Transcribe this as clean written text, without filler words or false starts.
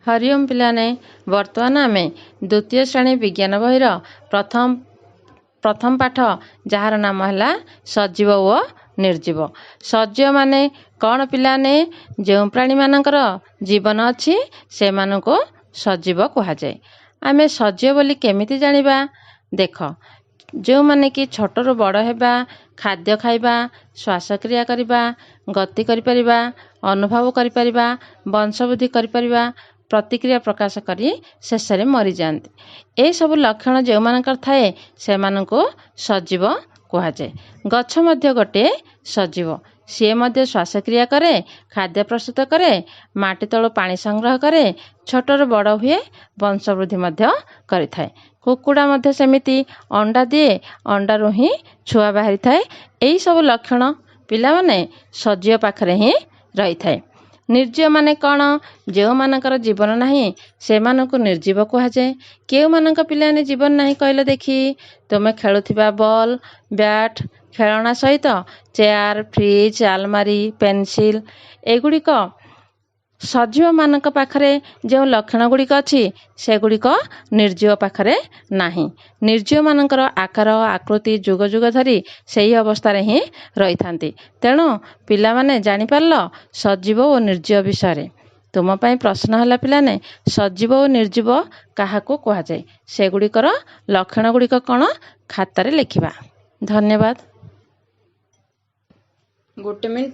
हरिओम पिलाने वर्तमान आम द्वितीय श्रेणी विज्ञान बहिर प्रथम पाठ जार नाम है सजीव ओ निर्जीव। सजीव माने कौन पिलाने जो प्राणी मानकर जीवन अच्छी से मानको सजीव कहुए। आमे सजीव बोली केमिति जानिबा देख जो माने कि छोटरू बड़ हेबा खाद्य खाइबा श्वासक्रिया करिबा गति करिपरिबा अनुभव करिपरिबा वंशवृद्धि करिपरिबा प्रतिक्रिया प्रकाश करी शेष में मरी जाती। ए सब लक्षण जो मानकर थाए से मानको सजीव कहुए। गछ मध्य गोटे सजीव सी मध्य श्वासक्रिया करे खाद्य प्रस्तुत करे माटी तलु पानी संग्रह करे छोटरू बड़ हुए वंशवृद्धि मध्य करि थाए। कुकुड़ा मध्य सेमिति अंडा दिए अंडारू ही छुआ बाहरी थाए। यही सब लक्षण पिला माने सजीव पाखरे ही रही थाए। निर्जीव माने कौन जो मानकर जीवन नहीं से मानक निर्जीव कहुए। केउ मानक पिलाने जीवन नहीं कहले देखी तुम खेलुथिबा बॉल बैट खेलना सहित चेयर फ्रिज आलमारी पेंसिल एगुड़िक सजीव मानक पाखरे जो लक्षण गुड़िक अच्छी से गुड़िक निर्जीव पाखरे नाही। निर्जीव मानकर आकार आकृति जुग जुग धरी सही अवस्था ही रही थांती। तेणु पिला माने जानि पारल सजीव और निर्जीव विषय। तुम पाई प्रश्न है पिलाने सजीव और निर्जीव काहाको कहुए से गुड़िकर लक्षण गुड़िक कौन खातारे लिखिबा। धन्यवाद। 1 मिनिट।